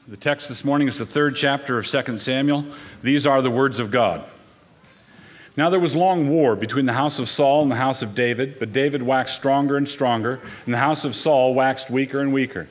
The text this morning is the third chapter of 2 Samuel. These are the words of God. Now there was long war between the house of Saul and the house of David, but David waxed stronger and stronger, and the house of Saul waxed weaker and weaker.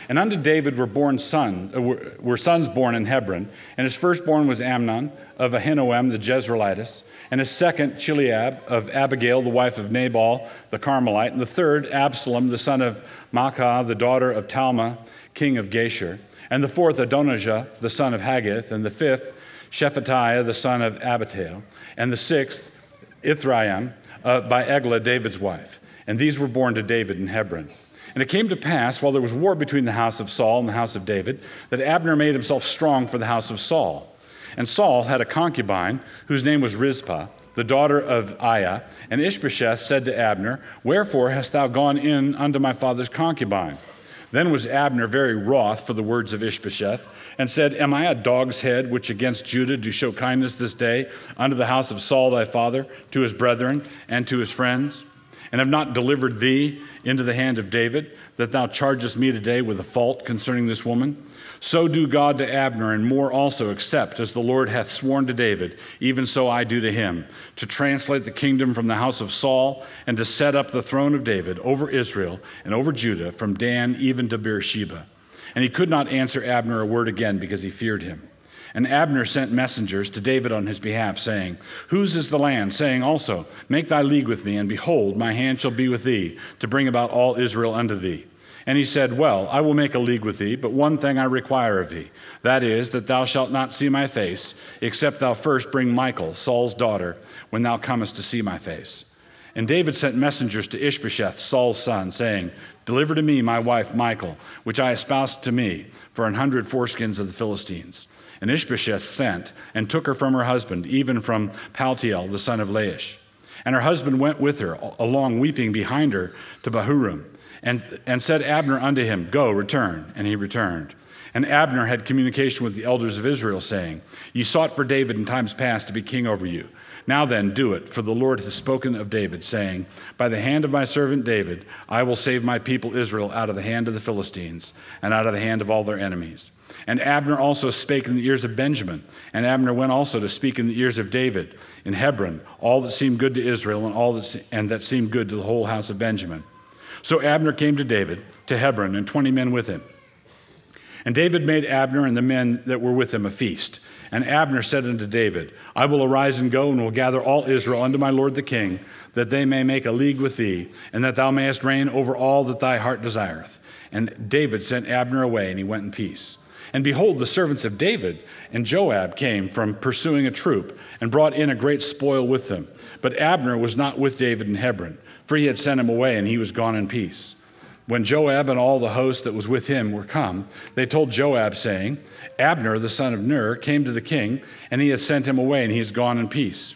And unto David were sons born in Hebron, and his firstborn was Amnon of Ahinoam the Jezreelitess, and his second Chileab of Abigail the wife of Nabal the Carmelite, and the third Absalom the son of Maacah the daughter of Talmai king of Geshur, and the fourth Adonijah the son of Haggith, and the fifth Shephatiah the son of Abital, and the sixth Ithraim by Eglah David's wife. And these were born to David in Hebron. And it came to pass, while there was war between the house of Saul and the house of David, that Abner made himself strong for the house of Saul. And Saul had a concubine whose name was Rizpah, the daughter of Aiah. And Ishbosheth said to Abner, Wherefore hast thou gone in unto my father's concubine? Then was Abner very wroth for the words of Ishbosheth, and said, Am I a dog's head, which against Judah do show kindness this day unto the house of Saul thy father, to his brethren, and to his friends? And have not delivered thee into the hand of David, that thou chargest me today with a fault concerning this woman? So do God to Abner, and more also, except as the Lord hath sworn to David, even so I do to him, to translate the kingdom from the house of Saul, and to set up the throne of David over Israel and over Judah, from Dan even to Beersheba. And he could not answer Abner a word again, because he feared him. And Abner sent messengers to David on his behalf, saying, Whose is the land? Saying also, Make thy league with me, and behold, my hand shall be with thee, to bring about all Israel unto thee. And he said, Well, I will make a league with thee, but one thing I require of thee, that is, that thou shalt not see my face, except thou first bring Michal, Saul's daughter, when thou comest to see my face. And David sent messengers to Ishbosheth, Saul's son, saying, Deliver to me my wife Michal, which I espoused to me, for 100 foreskins of the Philistines. And Ishbosheth sent, and took her from her husband, even from Paltiel, the son of Laish. And her husband went with her, along weeping behind her, to Bahurim. And said Abner unto him, Go, return. And he returned. And Abner had communication with the elders of Israel, saying, Ye sought for David in times past to be king over you. Now then, do it, for the Lord hath spoken of David, saying, By the hand of my servant David, I will save my people Israel out of the hand of the Philistines, and out of the hand of all their enemies. And Abner also spake in the ears of Benjamin, and Abner went also to speak in the ears of David in Hebron, all that seemed good to Israel, and that seemed good to the whole house of Benjamin. So Abner came to David, to Hebron, and 20 men with him. And David made Abner and the men that were with him a feast. And Abner said unto David, I will arise and go, and will gather all Israel unto my lord the king, that they may make a league with thee, and that thou mayest reign over all that thy heart desireth. And David sent Abner away, and he went in peace. And behold, the servants of David and Joab came from pursuing a troop, and brought in a great spoil with them. But Abner was not with David in Hebron, for he had sent him away, and he was gone in peace. When Joab and all the host that was with him were come, they told Joab, saying, Abner, the son of Ner, came to the king, and he hath sent him away, and he is gone in peace.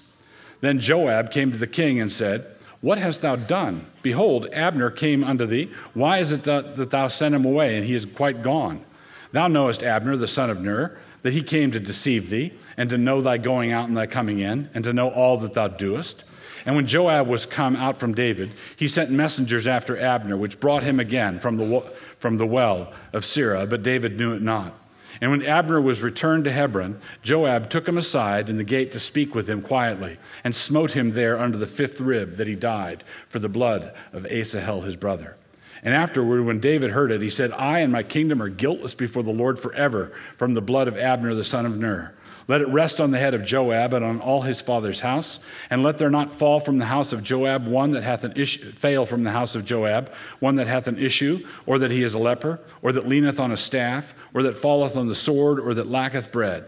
Then Joab came to the king and said, What hast thou done? Behold, Abner came unto thee. Why is it that thou sent him away, and he is quite gone? Thou knowest Abner, the son of Ner, that he came to deceive thee, and to know thy going out and thy coming in, and to know all that thou doest. And when Joab was come out from David, he sent messengers after Abner, which brought him again from the well of Sirah, but David knew it not. And when Abner was returned to Hebron, Joab took him aside in the gate to speak with him quietly, and smote him there under the 5th rib, that he died for the blood of Asahel his brother. And afterward, when David heard it, he said, I and my kingdom are guiltless before the Lord forever from the blood of Abner the son of Ner. Let it rest on the head of Joab and on all his father's house, and let there not fall from the house of Joab one that hath an issue, fail from the house of Joab one that hath an issue, or that he is a leper, or that leaneth on a staff, or that falleth on the sword, or that lacketh bread.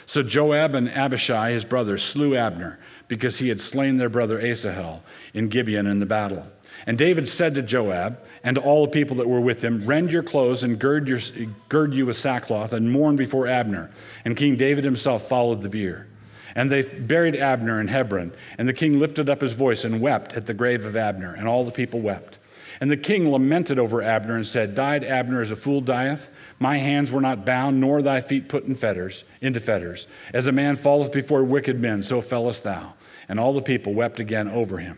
So Joab and Abishai his brother slew Abner, because he had slain their brother Asahel in Gibeon in the battle. And David said to Joab and to all the people that were with him, Rend your clothes and gird you with sackcloth, and mourn before Abner. And King David himself followed the bier. And they buried Abner in Hebron. And the king lifted up his voice and wept at the grave of Abner. And all the people wept. And the king lamented over Abner and said, Died Abner as a fool dieth? My hands were not bound, nor thy feet put into fetters. As a man falleth before wicked men, so fellest thou. And all the people wept again over him.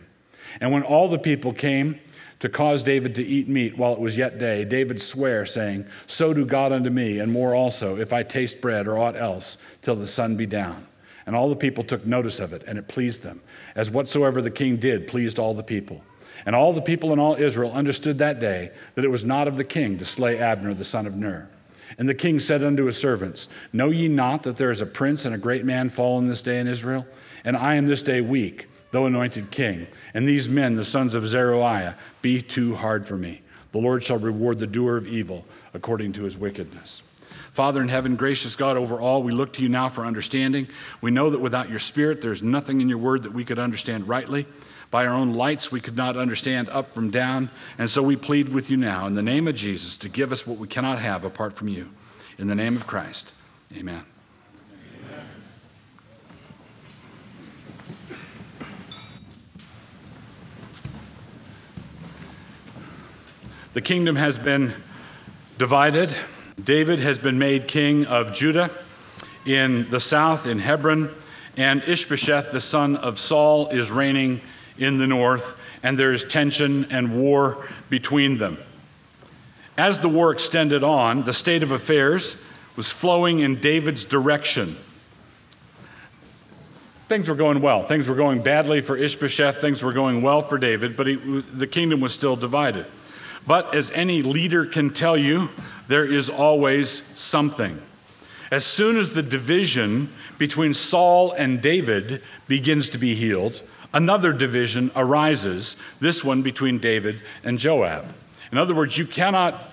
And when all the people came to to cause David to eat meat while it was yet day, David sware, saying, So do God unto me, and more also, if I taste bread or aught else, till the sun be down. And all the people took notice of it, and it pleased them, as whatsoever the king did pleased all the people. And all the people in all Israel understood that day that it was not of the king to slay Abner the son of Ner. And the king said unto his servants, Know ye not that there is a prince and a great man fallen this day in Israel? And I am this day weak, though anointed king. And these men, the sons of Zeruiah, be too hard for me. The Lord shall reward the doer of evil according to his wickedness. Father in heaven, gracious God over all, we look to you now for understanding. We know that without your Spirit, there's nothing in your word that we could understand rightly. By our own lights, we could not understand up from down. And so we plead with you now, in the name of Jesus, to give us what we cannot have apart from you. In the name of Christ, amen. Amen. The kingdom has been divided. David has been made king of Judah in the south, in Hebron, and Ishbosheth, the son of Saul, is reigning in the north, and there is tension and war between them. As the war extended on, the state of affairs was flowing in David's direction. Things were going well. Things were going badly for Ishbosheth. Things were going well for David, but the kingdom was still divided. But as any leader can tell you, there is always something. As soon as the division between Saul and David begins to be healed, another division arises, this one between David and Joab. In other words, you cannot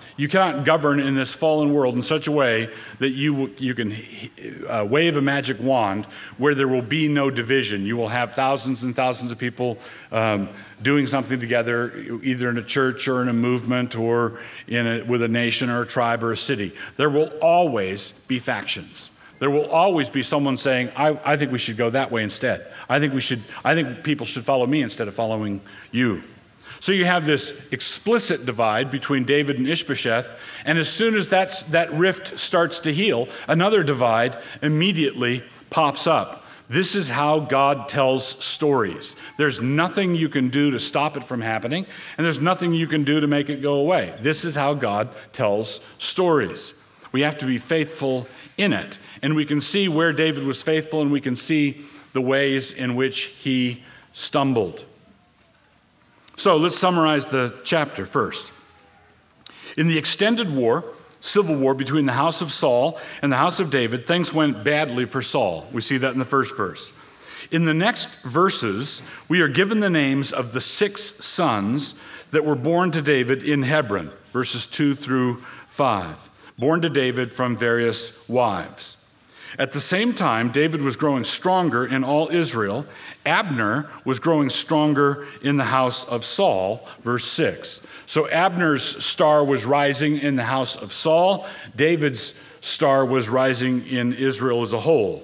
govern in this fallen world in such a way that you can wave a magic wand where there will be no division. You will have thousands and thousands of people doing something together, either in a church or in a movement or with a nation or a tribe or a city. There will always be factions. There will always be someone saying, I think we should go that way instead. I think people should follow me instead of following you. So you have this explicit divide between David and Ishbosheth, and as soon as that rift starts to heal, another divide immediately pops up. This is how God tells stories. There's nothing you can do to stop it from happening, and there's nothing you can do to make it go away. This is how God tells stories. We have to be faithful in it, and we can see where David was faithful, and we can see the ways in which he stumbled. So let's summarize the chapter first. In the extended war, civil war between the house of Saul and the house of David, things went badly for Saul. We see that in the first verse. In the next verses, we are given the names of the 6 sons that were born to David in Hebron, verses 2 through 5, born to David from various wives. At the same time, David was growing stronger in all Israel. Abner was growing stronger in the house of Saul, verse 6. So Abner's star was rising in the house of Saul. David's star was rising in Israel as a whole.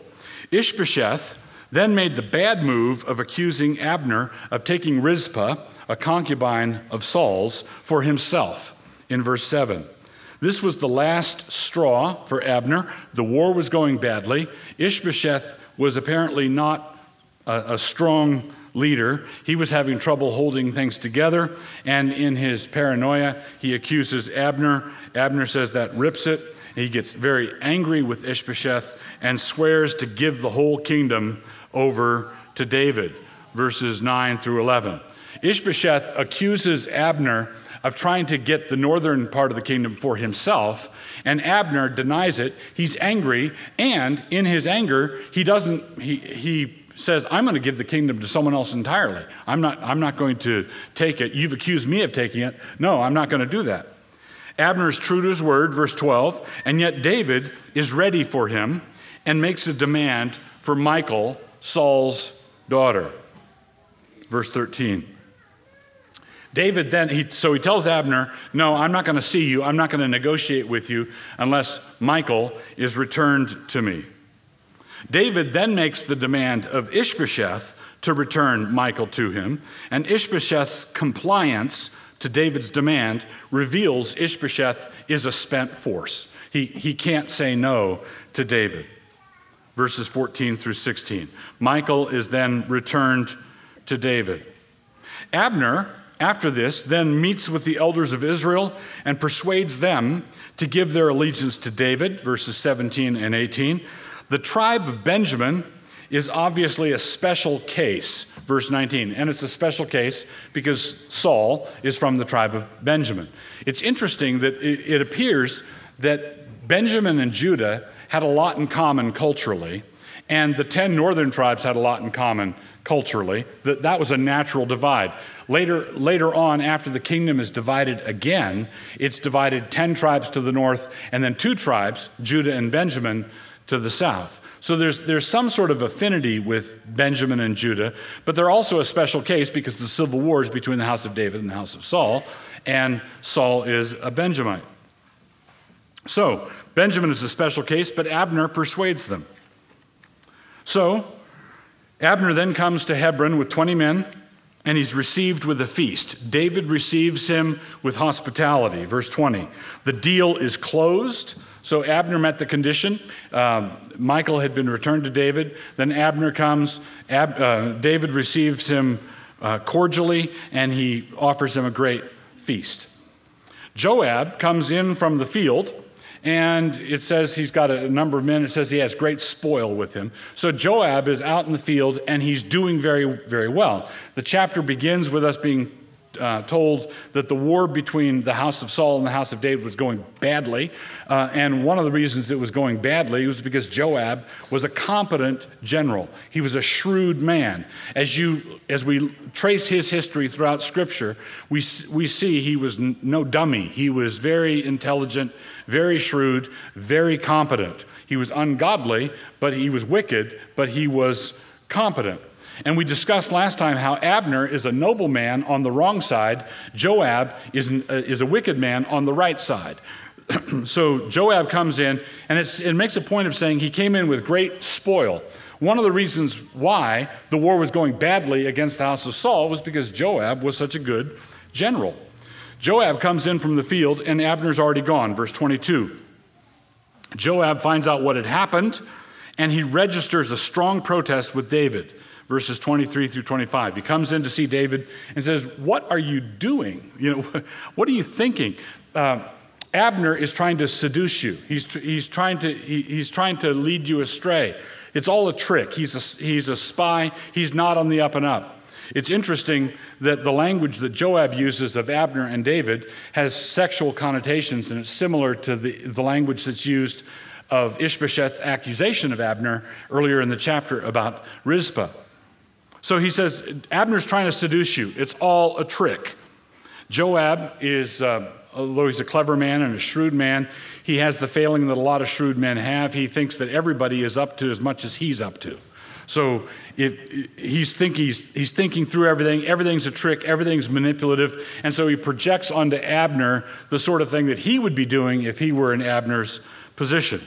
Ishbosheth then made the bad move of accusing Abner of taking Rizpah, a concubine of Saul's, for himself, in verse 7. This was the last straw for Abner. The war was going badly. Ishbosheth was apparently not a strong leader. He was having trouble holding things together, and in his paranoia, he accuses Abner. Abner says that rips it. He gets very angry with Ishbosheth and swears to give the whole kingdom over to David, verses 9 through 11. Ishbosheth accuses Abner of trying to get the northern part of the kingdom for himself, and Abner denies it. He's angry, and in his anger, he says, I'm going to give the kingdom to someone else entirely. I'm not going to take it. You've accused me of taking it. No, I'm not going to do that. Abner is true to his word, verse 12, and yet David is ready for him and makes a demand for Michal, Saul's daughter. Verse 13. David then, he tells Abner, no, I'm not going to see you. I'm not going to negotiate with you unless Michal is returned to me. David then makes the demand of Ishbosheth to return Michal to him, and Ishbosheth's compliance to David's demand reveals Ishbosheth is a spent force. He can't say no to David. Verses 14 through 16. Michal is then returned to David. Abner after this, then meets with the elders of Israel and persuades them to give their allegiance to David, verses 17 and 18. The tribe of Benjamin is obviously a special case, verse 19. And it's a special case because Saul is from the tribe of Benjamin. It's interesting that it appears that Benjamin and Judah had a lot in common culturally, and the 10 northern tribes had a lot in common culturally. That was a natural divide. Later on, after the kingdom is divided again, it's divided 10 tribes to the north and then 2 tribes, Judah and Benjamin, to the south. So there's some sort of affinity with Benjamin and Judah, but they're also a special case because the civil war is between the house of David and the house of Saul, and Saul is a Benjamite. So Benjamin is a special case, but Abner persuades them. So Abner then comes to Hebron with 20 men, and he's received with a feast. David receives him with hospitality. Verse 20, the deal is closed. So Abner met the condition. Michal had been returned to David. Then Abner comes. David receives him cordially, and he offers him a great feast. Joab comes in from the field, and it says he's got a number of men. It says he has great spoil with him. So Joab is out in the field, and he's doing very, very well. The chapter begins with us being told that the war between the house of Saul and the house of David was going badly. And one of the reasons it was going badly was because Joab was a competent general. He was a shrewd man. As we trace his history throughout Scripture, we see he was no dummy. He was very intelligent, very shrewd, very competent. He was ungodly, but he was wicked, but he was competent. And we discussed last time how Abner is a noble man on the wrong side. Joab is a wicked man on the right side. So Joab comes in, and it makes a point of saying he came in with great spoil. One of the reasons why the war was going badly against the house of Saul was because Joab was such a good general. Joab comes in from the field, and Abner's already gone. Verse 22. Joab finds out what had happened, and he registers a strong protest with David. Verses 23 through 25. He comes in to see David and says, "What are you doing? What are you thinking?" Abner is trying to seduce you. He's trying to lead you astray. It's all a trick. He's a spy. He's not on the up and up. It's interesting that the language that Joab uses of Abner and David has sexual connotations, and it's similar to the language that's used of Ishbosheth's accusation of Abner earlier in the chapter about Rizpah. So he says, Abner's trying to seduce you. It's all a trick. Joab is, although he's a clever man and a shrewd man, he has the failing that a lot of shrewd men have. He thinks that everybody is up to as much as he's up to. So he's thinking through everything. Everything's a trick. Everything's manipulative. And so he projects onto Abner the sort of thing that he would be doing if he were in Abner's position.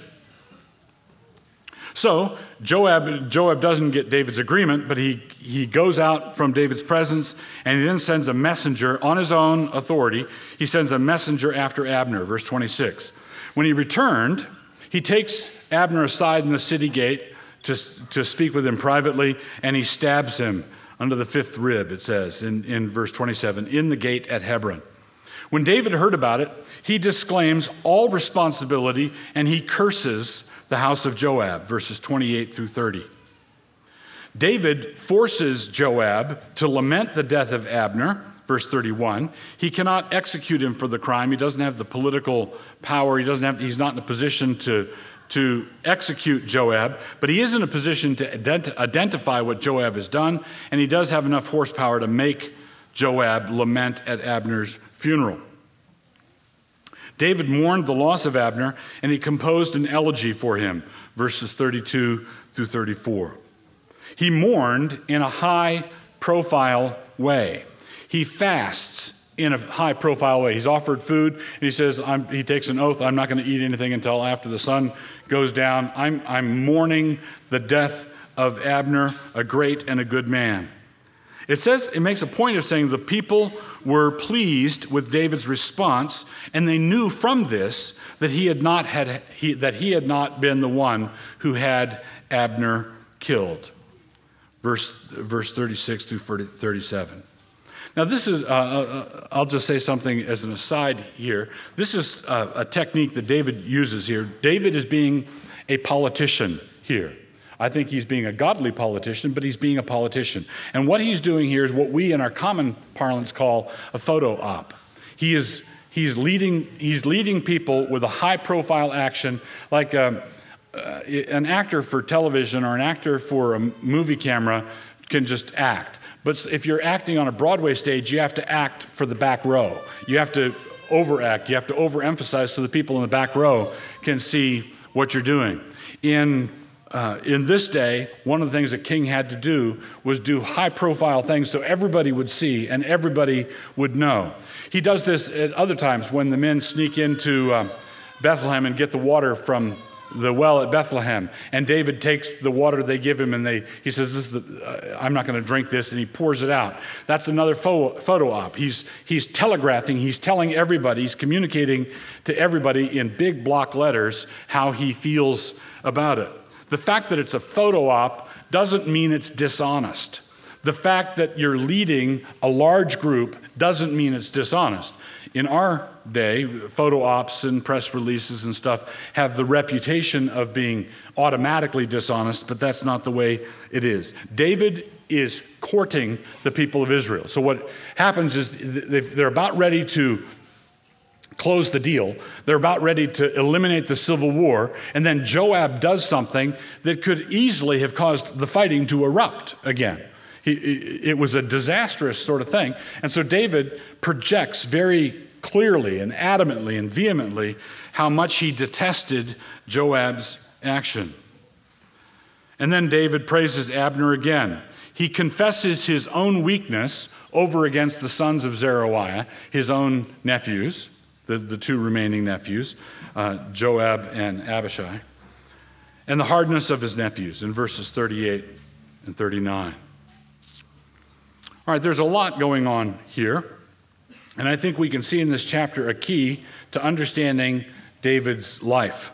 So Joab doesn't get David's agreement, but he goes out from David's presence, and he then sends a messenger on his own authority. He sends a messenger after Abner, verse 26. When he returned, he takes Abner aside in the city gate to speak with him privately, and he stabs him under the 5th rib, it says in verse 27, in the gate at Hebron. When David heard about it, he disclaims all responsibility, and he curses the house of Joab, verses 28 through 30. David forces Joab to lament the death of Abner, verse 31. He cannot execute him for the crime. He doesn't have the political power. He's not in a position to execute Joab, but he is in a position to identify what Joab has done, and he does have enough horsepower to make Joab lament at Abner's funeral. David mourned the loss of Abner, and he composed an elegy for him, verses 32 through 34. He mourned in a high-profile way. He fasts in a high-profile way. He's offered food, and he says, he takes an oath, I'm not going to eat anything until after the sun goes down. I'm mourning the death of Abner, a great and a good man. It makes a point of saying the people were pleased with David's response, and they knew from this that he had not been the one who had Abner killed. Verse 36 through 37. Now, this is, I'll just say something as an aside here. This is a technique that David uses here. David is being a politician here. I think he's being a godly politician, but he's being a politician. And what he's doing here is what we in our common parlance call a photo op. He's leading people with a high-profile action, like an actor for television or an actor for a movie camera can just act. But if you're acting on a Broadway stage, you have to act for the back row. You have to overact. You have to overemphasize so the people in the back row can see what you're doing. In this day, one of the things a king had to do was do high-profile things so everybody would see and everybody would know. He does this at other times when the men sneak into Bethlehem and get the water from the well at Bethlehem. And David takes the water they give him and he says, I'm not going to drink this, and he pours it out. That's another photo op. He's telegraphing, he's telling everybody, he's communicating to everybody in big block letters how he feels about it. The fact that it's a photo op doesn't mean it's dishonest. The fact that you're leading a large group doesn't mean it's dishonest. In our day, photo ops and press releases and stuff have the reputation of being automatically dishonest, but that's not the way it is. David is courting the people of Israel. So what happens is they're about ready to close the deal. They're about ready to eliminate the civil war, and then Joab does something that could easily have caused the fighting to erupt again. It was a disastrous sort of thing. And so David projects very clearly and adamantly and vehemently how much he detested Joab's action. And then David praises Abner again. He confesses his own weakness over against the sons of Zeruiah, his own nephews, the two remaining nephews, Joab and Abishai, and the hardness of his nephews in verses 38 and 39. All right, there's a lot going on here, and I think we can see in this chapter a key to understanding David's life.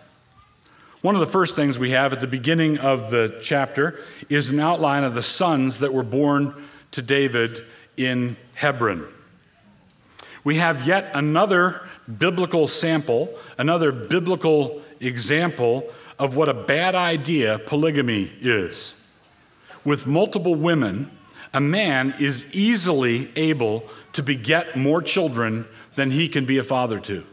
One of the first things we have at the beginning of the chapter is an outline of the sons that were born to David in Hebron. We have yet another biblical sample, another biblical example of what a bad idea polygamy is. With multiple women, a man is easily able to beget more children than he can be a father to.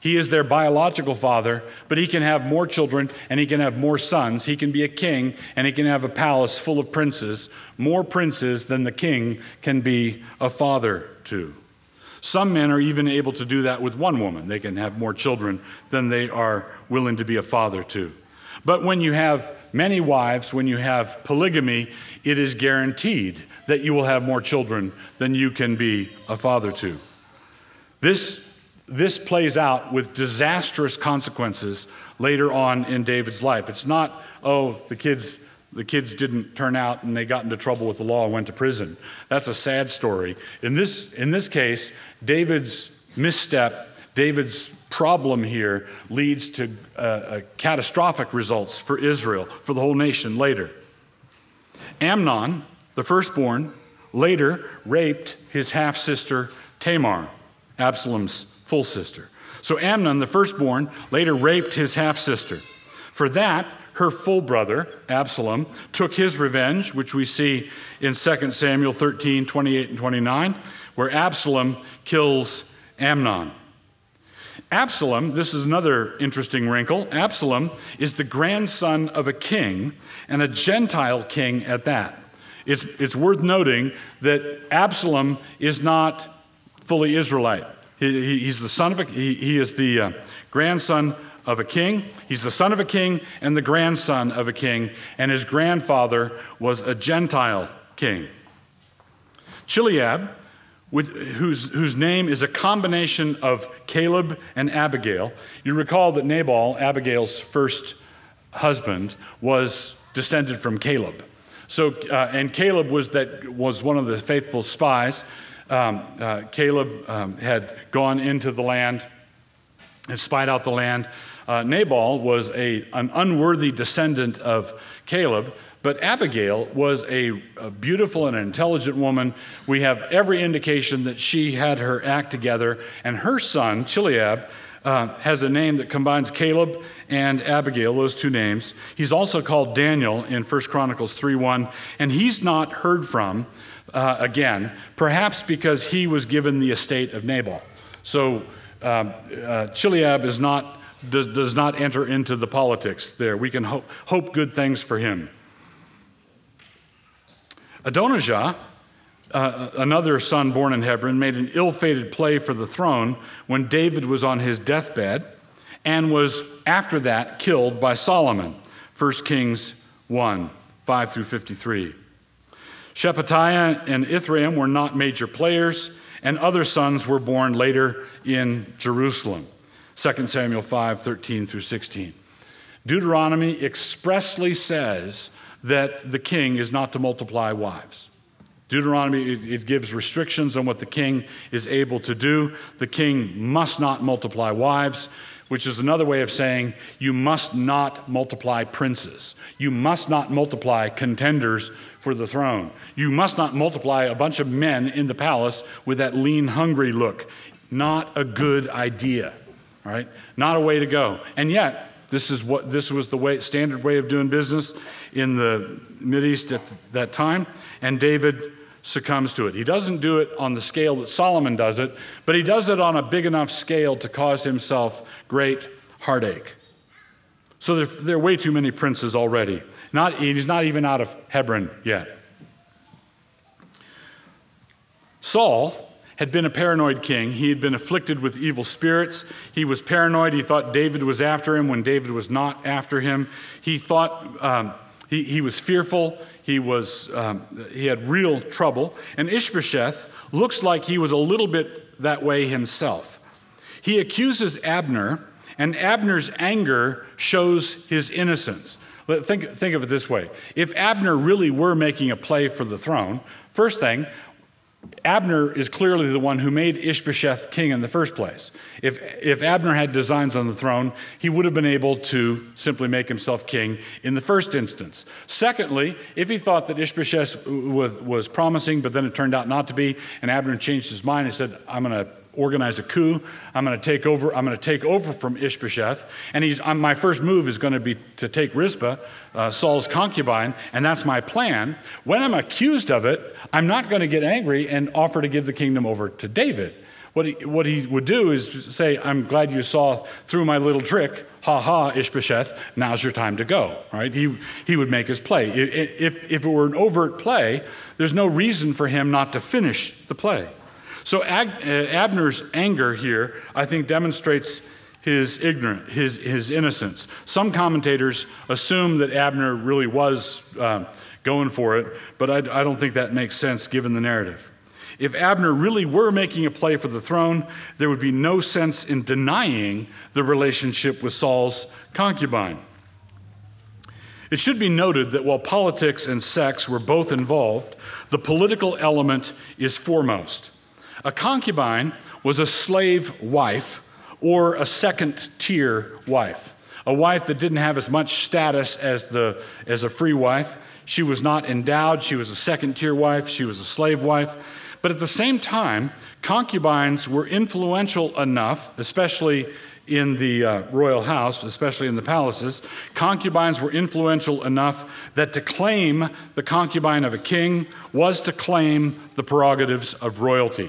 He is their biological father, but he can have more children and he can have more sons. He can be a king and he can have a palace full of princes, more princes than the king can be a father to. Some men are even able to do that with one woman. They can have more children than they are willing to be a father to. But when you have many wives, when you have polygamy, it is guaranteed that you will have more children than you can be a father to. This plays out with disastrous consequences later on in David's life. It's not, the kids didn't turn out and they got into trouble with the law and went to prison. That's a sad story. In this case, David's misstep, David's problem here leads to catastrophic results for Israel, for the whole nation later. Amnon, the firstborn, later raped his half-sister Tamar, Absalom's full sister. So Amnon, the firstborn, later raped his half-sister. For that, her full brother, Absalom, took his revenge, which we see in 2 Samuel 13, 28 and 29, where Absalom kills Amnon. Absalom, this is another interesting wrinkle, Absalom is the grandson of a king, and a Gentile king at that. It's worth noting that Absalom is not fully Israelite. He's the son of he is the grandson of a king. He's the son of a king and the grandson of a king, and his grandfather was a Gentile king. Chileab, whose name is a combination of Caleb and Abigail. You recall that Nabal, Abigail's first husband, was descended from Caleb. So, and Caleb was one of the faithful spies. Caleb had gone into the land and spied out the land. Nabal was an unworthy descendant of Caleb, But Abigail was a beautiful and intelligent woman. We have every indication that she had her act together. And her son, Chileab, has a name that combines Caleb and Abigail, those two names. He's also called Daniel in 1 Chronicles 3:1, and he's not heard from again, perhaps because he was given the estate of Nabal. So Chileab does not enter into the politics there. We can hope good things for him. Adonijah, another son born in Hebron, made an ill-fated play for the throne when David was on his deathbed and was, after that, killed by Solomon. 1 Kings 1, 5 through 53. Shephatiah and Ithream were not major players, and other sons were born later in Jerusalem. 2 Samuel 5, 13 through 16. Deuteronomy expressly says that the king is not to multiply wives. Deuteronomy, it gives restrictions on what the king is able to do. The king must not multiply wives, which is another way of saying you must not multiply princes. You must not multiply contenders for the throne. You must not multiply a bunch of men in the palace with that lean, hungry look. Not a good idea, all right? Not a way to go. And yet, this was the standard way of doing business in the Mideast at that time, and David succumbs to it. He doesn't do it on the scale that Solomon does it, but he does it on a big enough scale to cause himself great heartache. So there are way too many princes already. He's not even out of Hebron yet. Saul had been a paranoid king. He had been afflicted with evil spirits. He was paranoid. He thought David was after him when David was not after him. He thought he was fearful. He had real trouble. And Ishbosheth looks like he was a little bit that way himself. He accuses Abner, and Abner's anger shows his innocence. Think of it this way. If Abner really were making a play for the throne, first thing, Abner is clearly the one who made Ishbosheth king in the first place. If Abner had designs on the throne, he would have been able to simply make himself king in the first instance. Secondly, if he thought that Ishbosheth was promising, but then it turned out not to be, and Abner changed his mind and said, I'm going to organize a coup, I'm going to take over from Ishbosheth, and my first move is going to be to take Rizpah, Saul's concubine, and that's my plan. When I'm accused of it, I'm not going to get angry and offer to give the kingdom over to David. What he would do is say, I'm glad you saw through my little trick, ha ha, Ishbosheth, now's your time to go, right? He would make his play. If it were an overt play, there's no reason for him not to finish the play. So Abner's anger here, I think, demonstrates his innocence. Some commentators assume that Abner really was going for it, but I don't think that makes sense given the narrative. If Abner really were making a play for the throne, there would be no sense in denying the relationship with Saul's concubine. It should be noted that while politics and sex were both involved, the political element is foremost. A concubine was a slave wife or a second-tier wife, a wife that didn't have as much status as a free wife. She was not endowed. She was a second-tier wife. She was a slave wife. But at the same time, concubines were influential enough, especially in the royal house, especially in the palaces. Concubines were influential enough that to claim the concubine of a king was to claim the prerogatives of royalty.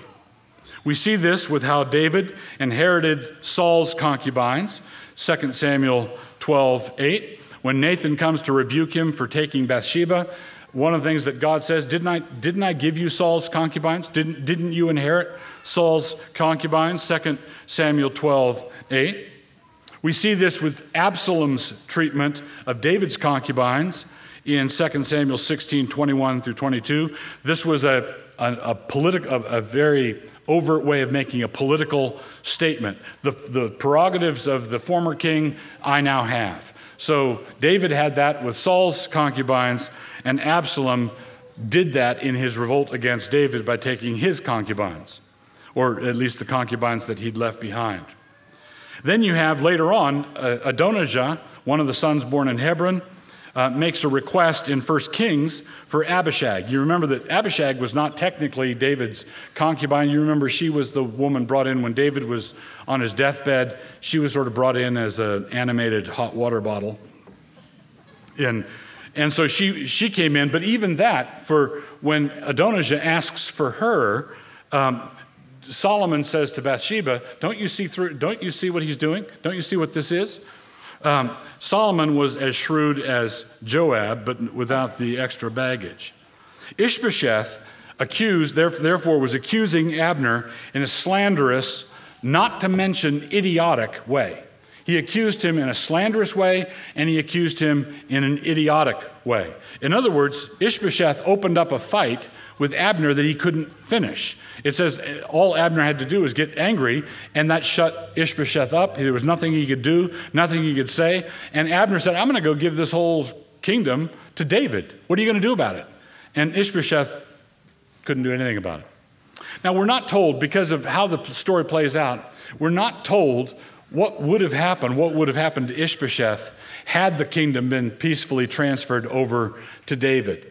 We see this with how David inherited Saul's concubines, 2 Samuel 12:8. When Nathan comes to rebuke him for taking Bathsheba, one of the things that God says, didn't I give you Saul's concubines? Didn't you inherit Saul's concubines? 2 Samuel 12:8. We see this with Absalom's treatment of David's concubines in 2 Samuel 16:21 through 22. This was a very overt way of making a political statement. The prerogatives of the former king, I now have. So David had that with Saul's concubines, and Absalom did that in his revolt against David by taking his concubines, or at least the concubines that he'd left behind. Then you have later on Adonijah, one of the sons born in Hebron, makes a request in 1 Kings for Abishag. You remember that Abishag was not technically David's concubine. You remember she was the woman brought in when David was on his deathbed. She was sort of brought in as an animated hot water bottle. And so she came in, but even that, for when Adonijah asks for her, Solomon says to Bathsheba, don't you see what he's doing? Don't you see what this is? Solomon was as shrewd as Joab, but without the extra baggage. Ishbosheth therefore was accusing Abner in a slanderous, not to mention idiotic way. He accused him in a slanderous way, and he accused him in an idiotic way. In other words, Ishbosheth opened up a fight with Abner that he couldn't finish. It says all Abner had to do was get angry, and that shut Ishbosheth up. There was nothing he could do, nothing he could say. And Abner said, I'm going to go give this whole kingdom to David. What are you going to do about it? And Ishbosheth couldn't do anything about it. Now, we're not told, because of how the story plays out, we're not told what would have happened to Ishbosheth had the kingdom been peacefully transferred over to David.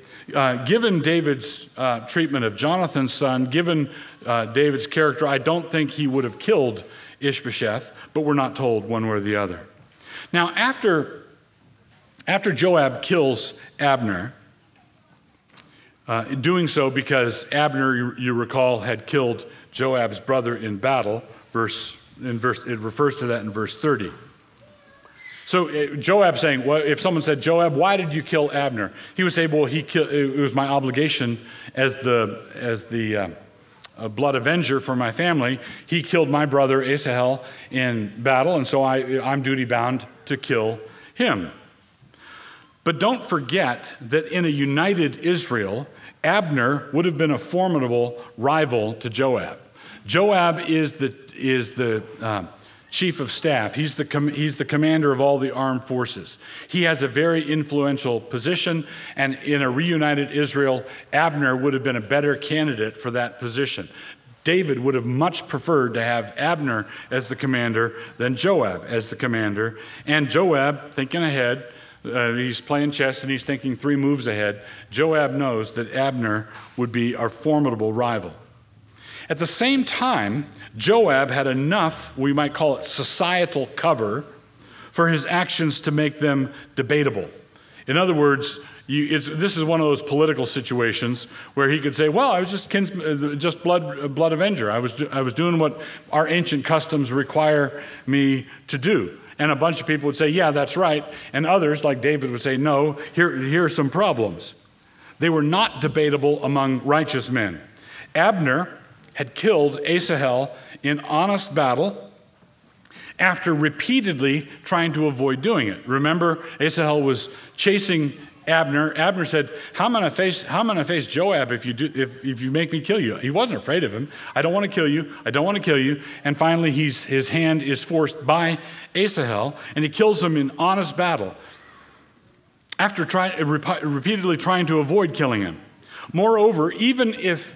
Given David's treatment of Jonathan's son, given David's character, I don't think he would have killed Ishbosheth, but we're not told one way or the other. Now, after Joab kills Abner, doing so because Abner, you recall, had killed Joab's brother in battle, it refers to that in verse 30. So Joab saying, well, if someone said, Joab, why did you kill Abner? He would say, well, it was my obligation as the blood avenger for my family. He killed my brother Asahel in battle, and so I'm duty bound to kill him. But don't forget that in a united Israel, Abner would have been a formidable rival to Joab. Joab is the chief of staff. He's the commander of all the armed forces. He has a very influential position, and in a reunited Israel, Abner would have been a better candidate for that position. David would have much preferred to have Abner as the commander than Joab as the commander. And Joab, thinking ahead, he's playing chess and he's thinking 3 moves ahead. Joab knows that Abner would be our formidable rival. At the same time, Joab had enough, we might call it societal cover, for his actions to make them debatable. In other words, this is one of those political situations where he could say, well, I was just blood avenger. I was doing what our ancient customs require me to do. And a bunch of people would say, yeah, that's right. And others, like David, would say, no, here are some problems. They were not debatable among righteous men. Abner had killed Asahel in honest battle after repeatedly trying to avoid doing it. Remember, Asahel was chasing Abner. Abner said, how am I going to face Joab if you make me kill you? He wasn't afraid of him. I don't want to kill you. I don't want to kill you. And finally, his hand is forced by Asahel, and he kills him in honest battle after repeatedly trying to avoid killing him. Moreover, even if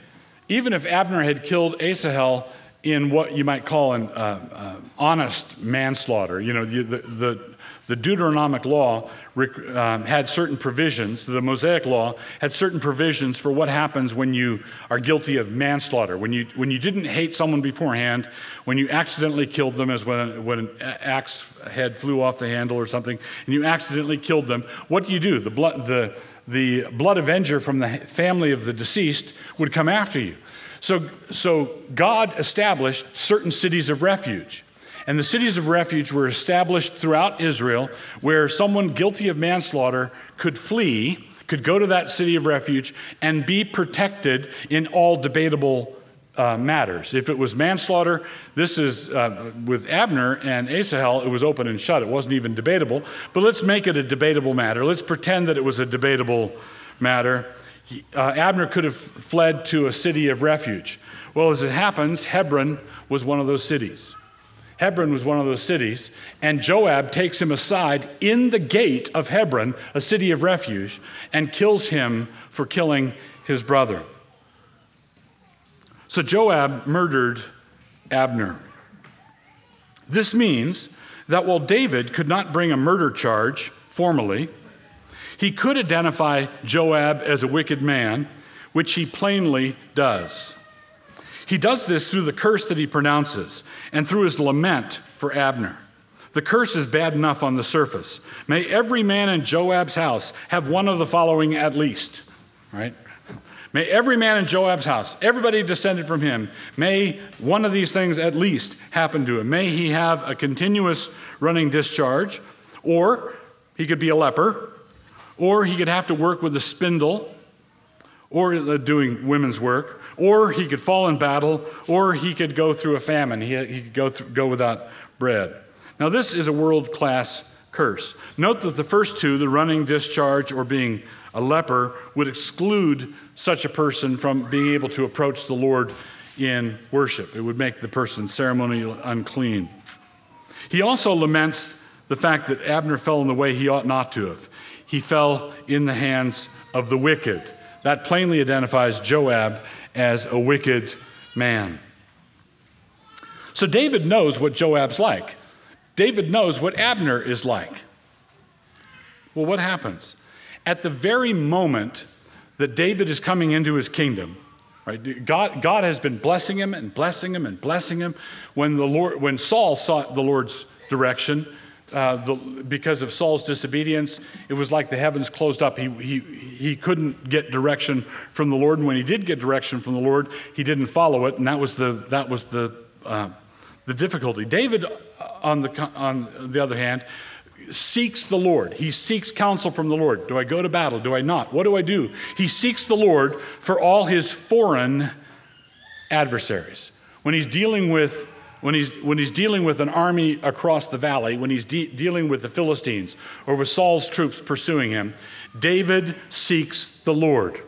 Abner had killed Asahel in what you might call an honest manslaughter, the Deuteronomic law had certain provisions. The Mosaic law had certain provisions for what happens when you are guilty of manslaughter. When you didn't hate someone beforehand, when you accidentally killed them, as when an axe head flew off the handle or something, and you accidentally killed them, what do? The blood avenger from the family of the deceased would come after you. So God established certain cities of refuge. And the cities of refuge were established throughout Israel where someone guilty of manslaughter could flee, could go to that city of refuge and be protected in all debatable matters. If it was manslaughter, this is with Abner and Asahel, it was open and shut. It wasn't even debatable. But let's make it a debatable matter. Let's pretend that it was a debatable matter. Abner could have fled to a city of refuge. Well, as it happens, Hebron was one of those cities. Hebron was one of those cities, and Joab takes him aside in the gate of Hebron, a city of refuge, and kills him for killing his brother. So Joab murdered Abner. This means that while David could not bring a murder charge formally, He could identify Joab as a wicked man, which he plainly does. He does this through the curse that he pronounces and through his lament for Abner. The curse is bad enough on the surface. May every man in Joab's house have one of the following at least, right? May every man in Joab's house, everybody descended from him, may one of these things at least happen to him. May he have a continuous running discharge, or he could be a leper, or he could have to work with a spindle, or doing women's work, or he could fall in battle, or he could go through a famine. He could go without bread. Now, this is a world-class curse. Note that the first two, the running discharge or being a leper, would exclude such a person from being able to approach the Lord in worship. It would make the person ceremonially unclean. He also laments the fact that Abner fell in the way he ought not to have. He fell in the hands of the wicked. That plainly identifies Joab as a wicked man. So David knows what Joab's like. David knows what Abner is like. Well, what happens? At the very moment that David is coming into his kingdom, right? God has been blessing him and blessing him and blessing him. When Saul sought the Lord's direction, because of Saul's disobedience, it was like the heavens closed up. He couldn't get direction from the Lord, and when he did get direction from the Lord, he didn't follow it, and that was the difficulty. David, on the other hand, seeks the Lord. He seeks counsel from the Lord. Do I go to battle? Do I not? What do I do? He seeks the Lord for all his foreign adversaries. When he's dealing with an army across the valley, when he's dealing with the Philistines or with Saul's troops pursuing him, David seeks the Lord.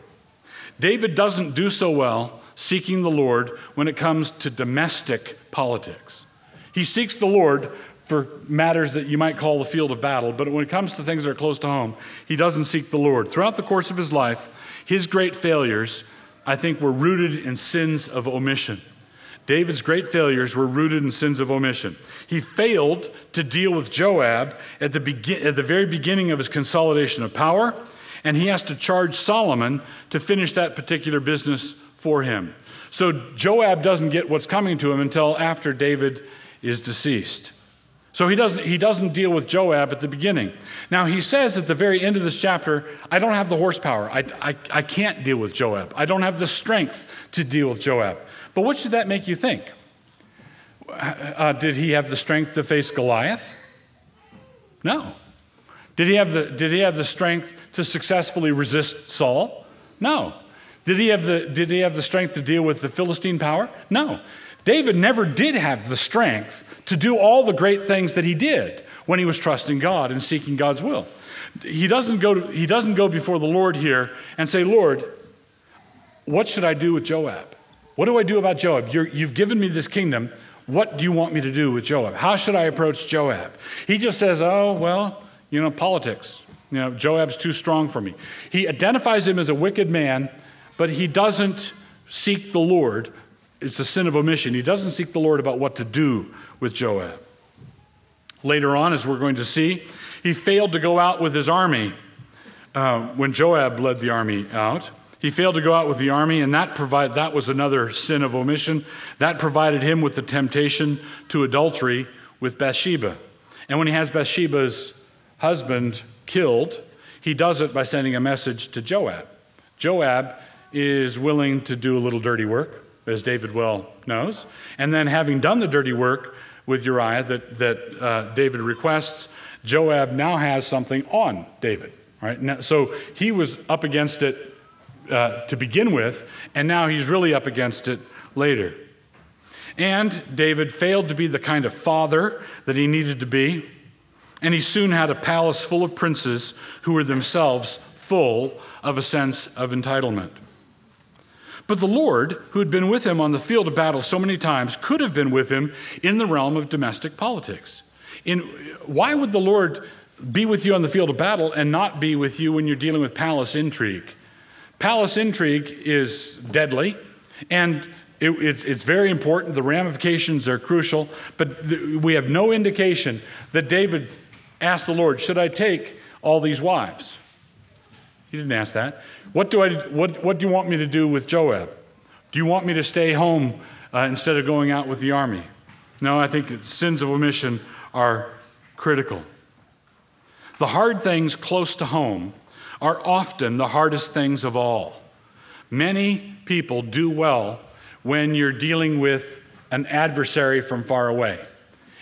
David doesn't do so well seeking the Lord when it comes to domestic politics. He seeks the Lord for matters that you might call the field of battle, but when it comes to things that are close to home, he doesn't seek the Lord. Throughout the course of his life, his great failures, I think, were rooted in sins of omission. David's great failures were rooted in sins of omission. He failed to deal with Joab at the very beginning of his consolidation of power, and he has to charge Solomon to finish that particular business for him. So Joab doesn't get what's coming to him until after David is deceased. So he doesn't deal with Joab at the beginning. Now he says at the very end of this chapter, I don't have the horsepower. I can't deal with Joab. I don't have the strength to deal with Joab. But what should that make you think? Did he have the strength to face Goliath? No. Did he have the strength to successfully resist Saul? No. Did he have the strength to deal with the Philistine power? No. David never did have the strength to do all the great things that he did when he was trusting God and seeking God's will. He doesn't go before the Lord here and say, Lord, what should I do with Joab? What do I do about Joab? You've given me this kingdom. What do you want me to do with Joab? How should I approach Joab? He just says, oh, well, politics. Joab's too strong for me. He identifies him as a wicked man, but he doesn't seek the Lord. It's a sin of omission. He doesn't seek the Lord about what to do with Joab. Later on, as we're going to see, he failed to go out with his army when Joab led the army out. He failed to go out with the army, and that was another sin of omission. That provided him with the temptation to adultery with Bathsheba. And when he has Bathsheba's husband killed, he does it by sending a message to Joab. Joab is willing to do a little dirty work, as David well knows. And then having done the dirty work with Uriah that David requests, Joab now has something on David. Right? Now, so he was up against it to begin with, and now he's really up against it later. And David failed to be the kind of father that he needed to be, and he soon had a palace full of princes who were themselves full of a sense of entitlement. But the Lord, who had been with him on the field of battle so many times, could have been with him in the realm of domestic politics. Why would the Lord be with you on the field of battle and not be with you when you're dealing with palace intrigue? Palace intrigue is deadly, and it's very important. The ramifications are crucial, but we have no indication that David asked the Lord, should I take all these wives? He didn't ask that. What do you want me to do with Joab? Do you want me to stay home instead of going out with the army? No, I think sins of omission are critical. The hard things close to home are often the hardest things of all. Many people do well when you're dealing with an adversary from far away.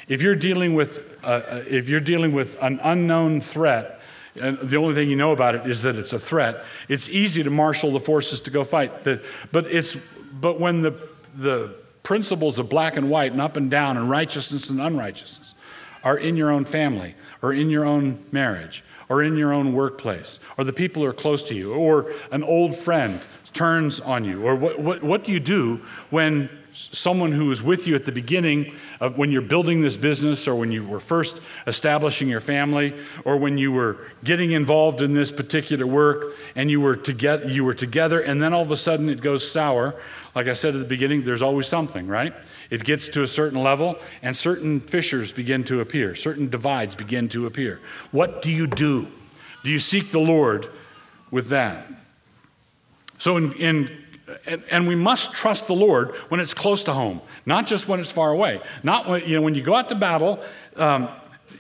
If you're dealing with an unknown threat, and the only thing you know about it is that it's a threat, it's easy to marshal the forces to go fight. But when the principles of black and white and up and down and righteousness and unrighteousness are in your own family or in your own marriage or in your own workplace or the people who are close to you or an old friend turns on you, or what do you do when someone who was with you at the beginning of when you're building this business or when you were first establishing your family or when you were getting involved in this particular work and you were together and then all of a sudden it goes sour? Like I said at the beginning, there's always something, right? It gets to a certain level and certain fissures begin to appear, certain divides begin to appear. What do you do? Do you seek the Lord with that? So and we must trust the Lord when it's close to home, not just when it's far away. Not when you go out to battle,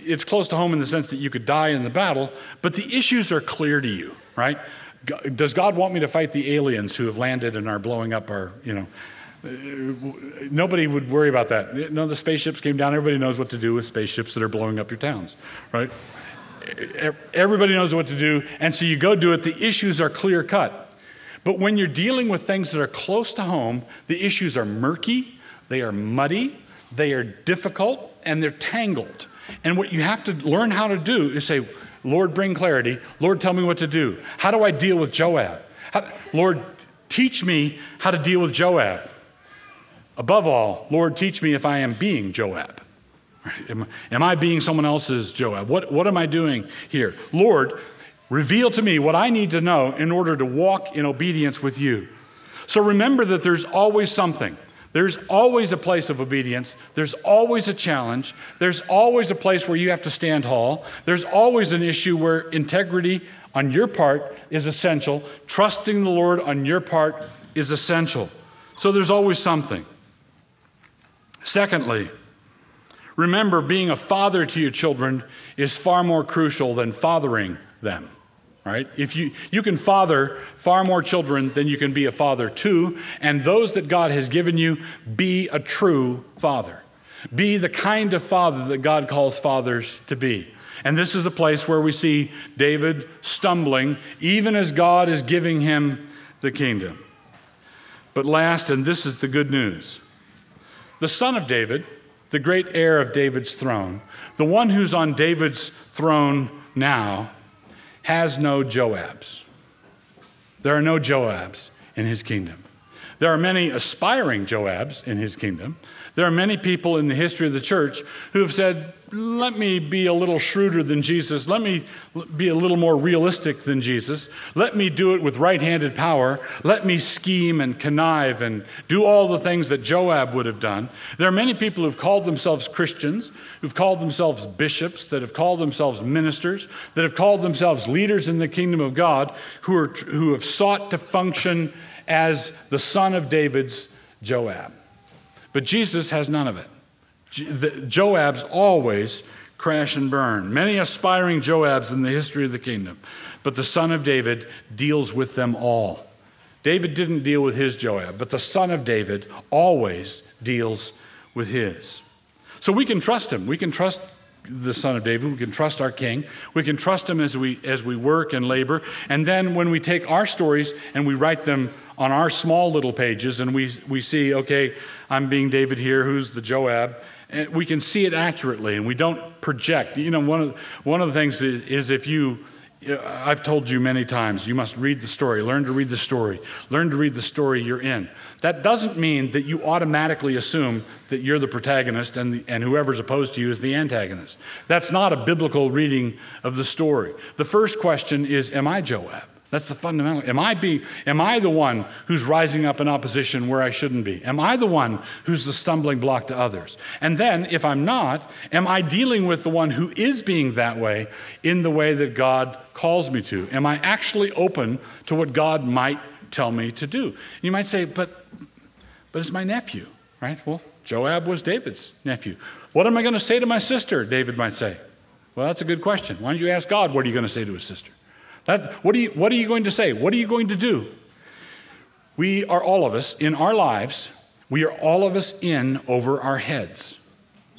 it's close to home in the sense that you could die in the battle, but the issues are clear to you, right? Does God want me to fight the aliens who have landed and are blowing up our, nobody would worry about that. No, the spaceships came down. Everybody knows what to do with spaceships that are blowing up your towns, right? Everybody knows what to do, and so you go do it. The issues are clear cut. But when you're dealing with things that are close to home, the issues are murky, they are muddy, they are difficult, and they're tangled. And what you have to learn how to do is say, Lord, bring clarity. Lord, tell me what to do. How do I deal with Joab? Lord, teach me how to deal with Joab. Above all, Lord, teach me if I am being Joab. Am I being someone else's Joab? What am I doing here? Lord, reveal to me what I need to know in order to walk in obedience with you. So remember that there's always something. There's always a place of obedience. There's always a challenge. There's always a place where you have to stand tall. There's always an issue where integrity on your part is essential. Trusting the Lord on your part is essential. So there's always something. Secondly, remember being a father to your children is far more crucial than fathering them. Right? If you can father far more children than you can be a father to, and those that God has given you, be a true father. Be the kind of father that God calls fathers to be. And this is a place where we see David stumbling, even as God is giving him the kingdom. But last, and this is the good news, the son of David, the great heir of David's throne, the one who's on David's throne now, has no Joabs. There are no Joabs in his kingdom. There are many aspiring Joabs in his kingdom. There are many people in the history of the church who have said, let me be a little shrewder than Jesus. Let me be a little more realistic than Jesus. Let me do it with right-handed power. Let me scheme and connive and do all the things that Joab would have done. There are many people who've called themselves Christians, who've called themselves bishops, that have called themselves ministers, that have called themselves leaders in the kingdom of God, who have sought to function as the son of David's Joab. But Jesus has none of it. The Joabs always crash and burn. Many aspiring Joabs in the history of the kingdom, but the son of David deals with them all. David didn't deal with his Joab, but the son of David always deals with his. So we can trust him. We can trust the son of David. We can trust our king. We can trust him as we work and labor. And then when we take our stories and we write them on our small little pages and we see, okay, I'm being David here, who's the Joab, and we can see it accurately and we don't project. One of the things is I've told you many times, you must read the story, learn to read the story, learn to read the story you're in. That doesn't mean that you automatically assume that you're the protagonist and whoever's opposed to you is the antagonist. That's not a biblical reading of the story. The first question is, am I Joab? That's the fundamental. Am I the one who's rising up in opposition where I shouldn't be? Am I the one who's the stumbling block to others? And then, if I'm not, am I dealing with the one who is being that way in the way that God calls me to? Am I actually open to what God might tell me to do? You might say, but it's my nephew, right? Well, Joab was David's nephew. What am I going to say to my sister, David might say? Well, that's a good question. Why don't you ask God, what are you going to say to his sister? What are you going to say? What are you going to do? We are all of us, in our lives, we are all of us in over our heads.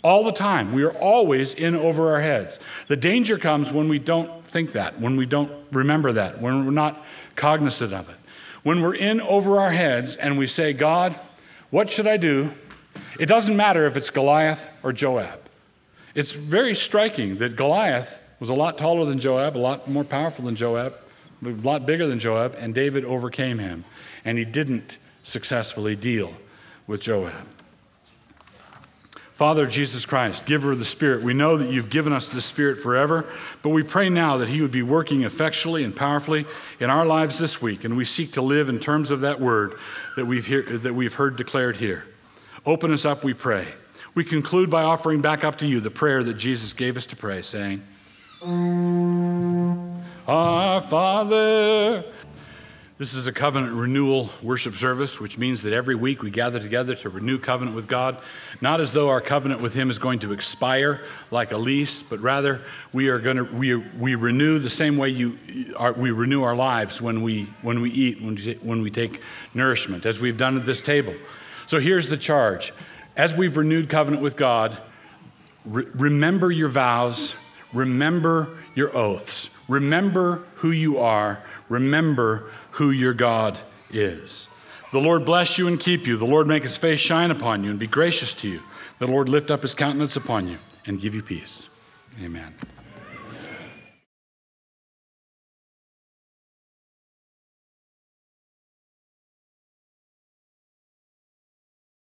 All the time. We are always in over our heads. The danger comes when we don't think that, when we don't remember that, when we're not cognizant of it. When we're in over our heads and we say, God, what should I do? It doesn't matter if it's Goliath or Joab. It's very striking that Goliath was a lot taller than Joab, a lot more powerful than Joab, a lot bigger than Joab, and David overcame him. And he didn't successfully deal with Joab. Father, Jesus Christ, giver of the Spirit, we know that you've given us the Spirit forever, but we pray now that he would be working effectually and powerfully in our lives this week, and we seek to live in terms of that word that we've heard declared here. Open us up, we pray. We conclude by offering back up to you the prayer that Jesus gave us to pray, saying, Our Father. This is a covenant renewal worship service, which means that every week we gather together to renew covenant with God, not as though our covenant with him is going to expire like a lease, but rather we renew the same way we renew our lives when we eat, when we take nourishment, as we've done at this table. So here's the charge. As we've renewed covenant with God, remember your vows, remember your oaths, remember who you are, remember who your God is. The Lord bless you and keep you. The Lord make his face shine upon you and be gracious to you. The Lord lift up his countenance upon you and give you peace. Amen.